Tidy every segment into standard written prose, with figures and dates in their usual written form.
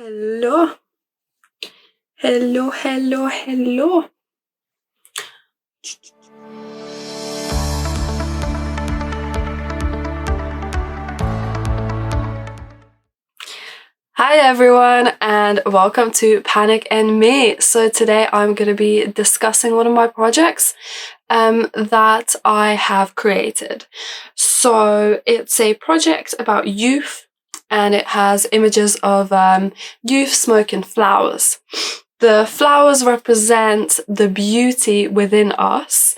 Hello, hello, hello, hello. Hi everyone and welcome to Panic and Me. So today I'm going to be discussing one of my projects that I have created. So it's a project about youth and it has images of youth smoking flowers. The flowers represent the beauty within us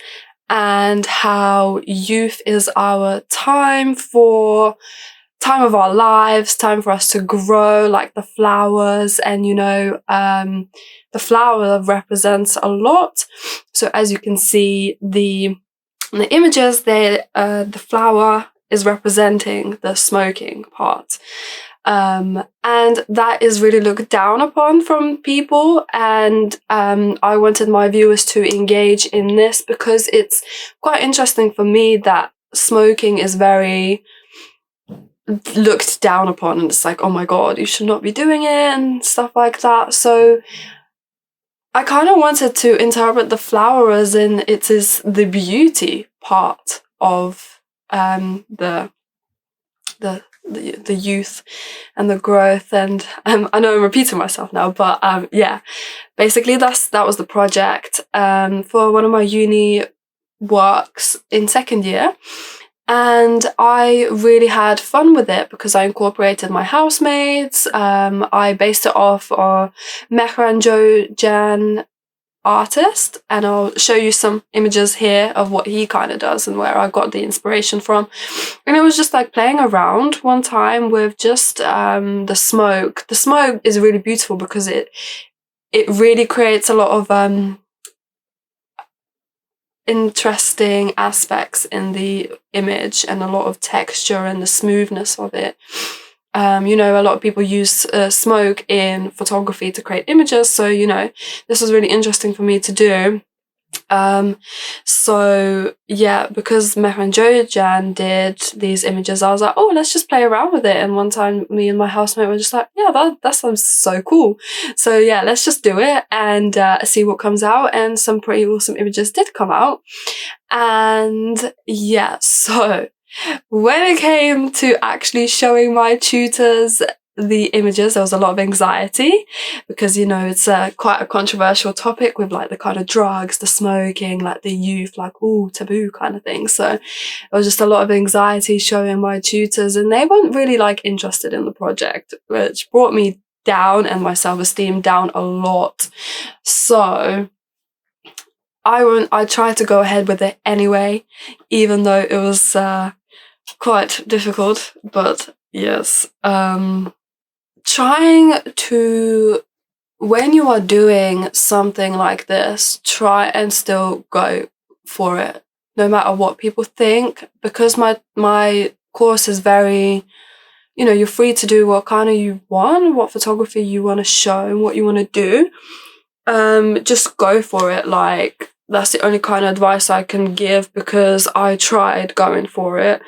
and how youth is our time of our lives, time for us to grow like the flowers, and the flower represents a lot. So as you can see, the images, the flower is representing the smoking part. And that is really looked down upon from people, and I wanted my viewers to engage in this because it's quite interesting for me that smoking is very looked down upon, and it's like, oh my god, you should not be doing it and stuff like that. So I kind of wanted to interpret the flower as in it is the beauty part of the youth and the growth, and I know I'm repeating myself now, but yeah, basically that was the project for one of my uni works in second year. And I really had fun with it because I incorporated my housemates. I based it off a Mehrand Jojan artist, and I'll show you some images here of what he kind of does and where I got the inspiration from. And it was just like playing around one time with just the smoke. The smoke is really beautiful because it really creates a lot of interesting aspects in the image and a lot of texture and the smoothness of it. A lot of people use smoke in photography to create images, so this was really interesting for me to do. So yeah, because Mehrand Jojan did these images, I was like, oh, let's just play around with it. And one time me and my housemate were just like, yeah, that sounds so cool. So yeah, let's just do it and see what comes out. And some pretty awesome images did come out. And yeah, so when it came to actually showing my tutors the images, there was a lot of anxiety because it's quite a controversial topic with like the kind of drugs, the smoking, like the youth, like taboo kind of thing. So it was just a lot of anxiety showing my tutors, and they weren't really like interested in the project, which brought me down and my self-esteem down a lot. So I tried to go ahead with it anyway, even though it was quite difficult. But yes, trying to, when you are doing something like this, try and still go for it, no matter what people think, because my course is very, you're free to do what kind of you want, what photography you want to show and what you want to do. Just go for it. Like, that's the only kind of advice I can give, because I tried going for it.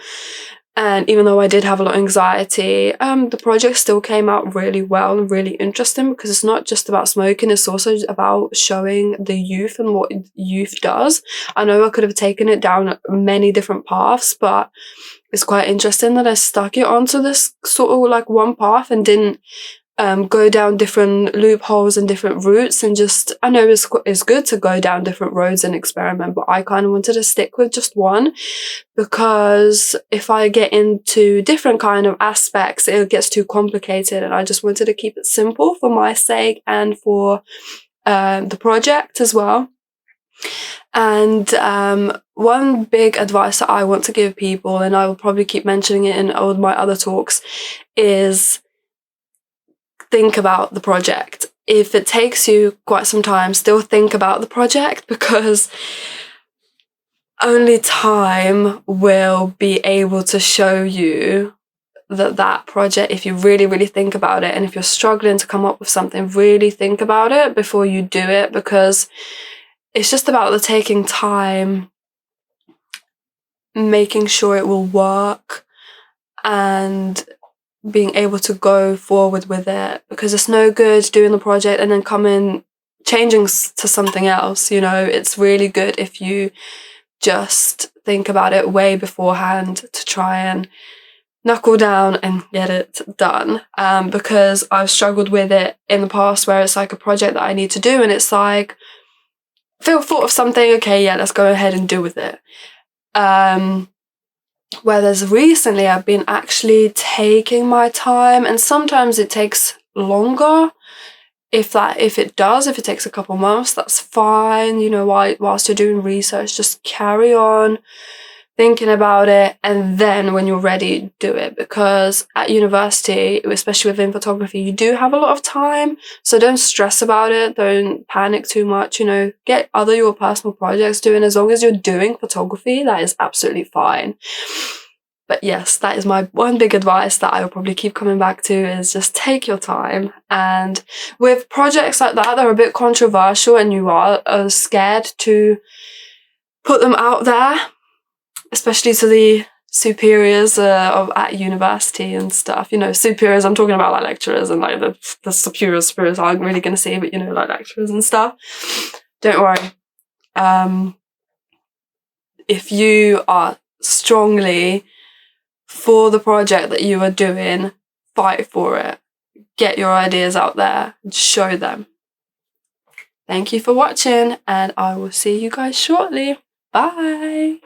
And even though I did have a lot of anxiety, the project still came out really well and really interesting, because it's not just about smoking, it's also about showing the youth and what youth does. I know I could have taken it down many different paths, but it's quite interesting that I stuck it onto this sort of like one path and didn't go down different loopholes and different routes, and just, I know it's good to go down different roads and experiment, but I kind of wanted to stick with just one, because if I get into different kind of aspects, it gets too complicated, and I just wanted to keep it simple for my sake and for the project as well. And one big advice that I want to give people, and I will probably keep mentioning it in all my other talks, is think about the project. If it takes you quite some time, still think about the project, because only time will be able to show you that project, if you really, really think about it. And if you're struggling to come up with something, really think about it before you do it, because it's just about the taking time, making sure it will work, and being able to go forward with it, because it's no good doing the project and then changing to something else. You know, it's really good if you just think about it way beforehand to try and knuckle down and get it done. Because I've struggled with it in the past, where it's like a project that I need to do and it's like, thought of something, okay, yeah, let's go ahead and do with it. Whereas recently I've been actually taking my time, and sometimes it takes longer. If it takes a couple months, that's fine. You know, whilst you're doing research, just carry on thinking about it, and then when you're ready, do it. Because at university, especially within photography, you do have a lot of time, so don't stress about it, don't panic too much. You know, get your personal projects doing. As long as you're doing photography, that is absolutely fine. But yes, that is my one big advice that I will probably keep coming back to, is just take your time. And with projects like that are a bit controversial and you are scared to put them out there, especially to the superiors at university and stuff. You know, superiors, I'm talking about like lecturers, and like the superiors aren't really going to see, but you know, like lecturers and stuff. Don't worry. If you are strongly for the project that you are doing, fight for it. Get your ideas out there and show them. Thank you for watching, and I will see you guys shortly. Bye!